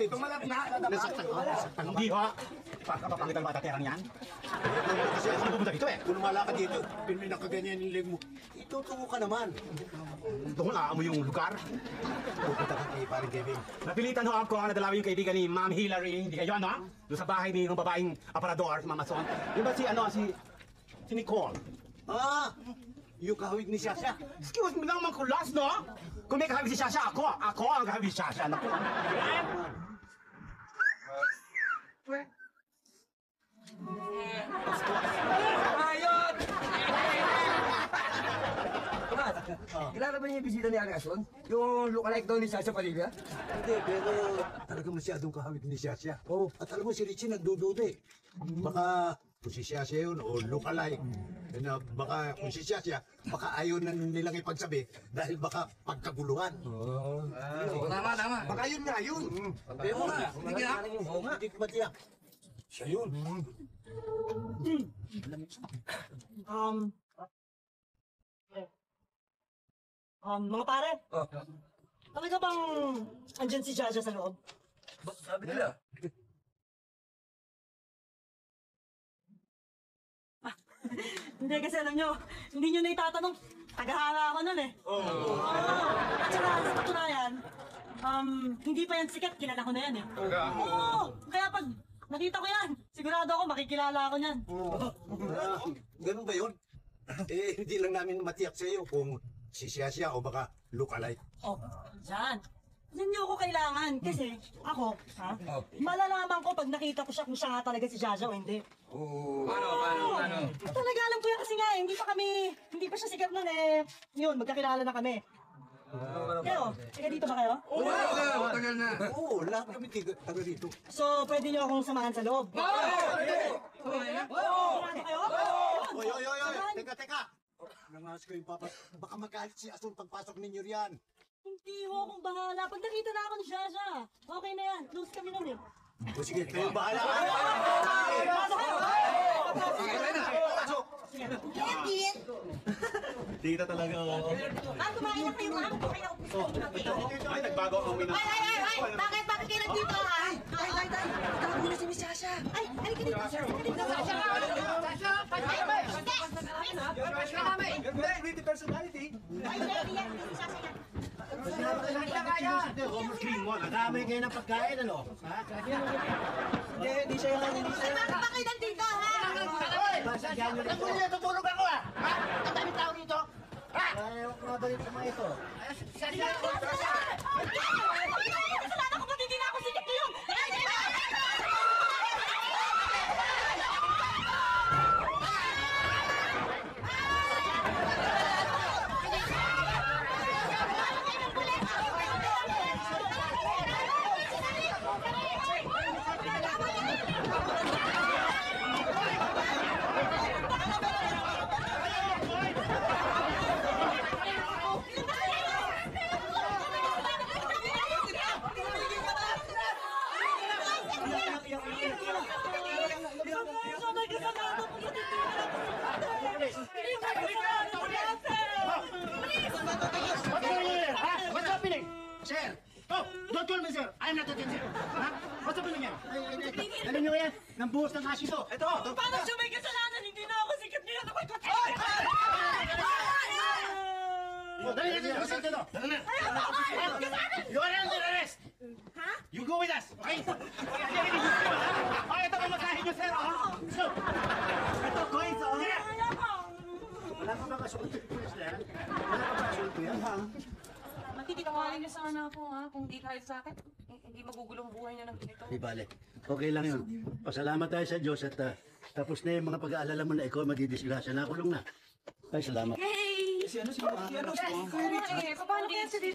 Tumalab na. Nasaktan ko. Hindi ho. Pagkapapangitan ba taterang yan? Kasi ako pupunta dito eh. Kung lumala ka dito, pinakaganyan yung leg mo. Itutungo ka naman. Doon mo yung lugar. Pupunta ka kay paring Kevin. Napilitan ho ako ang nadalaw yung kaibigan ni Ma'am Hillary. Hindi kayo ano? Doon sa bahay ni yung babaeng aparador, si Mama Son. Yung ba si Nicole? Ah! Yung kahawig ni Sasha. Excuse me lang mga kulas, no? Kung may kahawig si Sasha, ako ang kahawig si Sasha. Naku. Ayot! Kilala ba niya yung bisita ni Agason? Yung lookalike daw ni Sasha Padilla? Hindi, pero talaga masyadong kahawig ni Sasha. Oh. At alam mo, si Richie nagdududa eh. Baka kung si Sasha yun o lookalike, na baka kung si Sasha, baka ayaw na nilang ipagsabi dahil baka pagkaguluhan. Tama. Baka yun nga yun. Pero nga, hindi nga. Oo nga. Hindi ko ba tiyak? Siya yun. Mga pare, talaga bang andyan si Jaja sa loob? Sabi nila. Hindi kasi alam nyo, hindi nyo na itatanong, tagahanga ako nun eh. At saka sa patunayan, hindi pa yan sikat, kilala ko na yan eh. Oo, kaya pag nakita ko yan, sigurado ako makikilala ako yan. Ganun ba yun? Eh, hindi lang namin matiyak sa iyo kung si Sasha o baka lookalike. Oh, dyan. Yan nyo ako kailangan kasi ako, malalaman ko pag nakita ko siya kung siya nga talaga si Jaja o hindi. Paano? Talaga alam ko yan kasi nga, hindi pa siya sikat nun eh. Yun, magkakilala na kami. Kayo, taga dito ba kayo? Tagal na. Oo, lahat kami taga dito. So, pwede nyo akong samahan sa loob. Sigurado kayo? Oy! Teka! Nangas ko yung papa. Baka magalit si Asun pagpasok ninyo riyan. Hindi ho akong bahala. Pag nakita na ako ni Jaja, okay na yan. Close kami nun eh. O sige, kayo bahala. Pasok kayo! Dito talaga. Kumain na kayo mga ako kayo. Ay, nagbago ang uminom. Ay! Bakit kayo nandito ha? Ay! Tawag mo na si Miss Sasha. Ay! Halika dito. Sasha! Pretty personality. Ay! Yan! Si Sasha yan. Nadamay kayo ng pagkain, ano? Ha? Hindi siya yung Bakit ba kayo nandito ha? Nagmuli na tutulog ako, ha? Ang daming tao dito. Ha? Ayaw ko mabalik sa mga ito. Kasalanan ko ba't hindi na ako sikat ngayon? What's happening? Sir! Oh, don't call me sir. I'm not a sir. Ha? What's happening yan? Alam niyo yan? Nang buhos ng asin to. Ito. Paano siya may kasalanan? Hindi na ako sikat ngayon. Ako'y patay! Dali na dito. Listen dito. Dali na. You are under arrest. Ha? You go with us. Okay? Okay, ito ang masahin niyo sir. So, ito coins. Wala pa ba kasunod yung pulis na yan? Wala pa ba kasunod yan? Ha? Matitikawalan niyo sana ako ha, kung di kahit sa akin, hindi magugulong buhay niyo ng ganito. Di bale. Okay lang yun. Pasalamat tayo sa Diyos at tapos na yung mga pag-aalala mo na ikaw madidisgrasya. Nakulong na. Ay, salamat. Hey! Si ano? Paano kaya si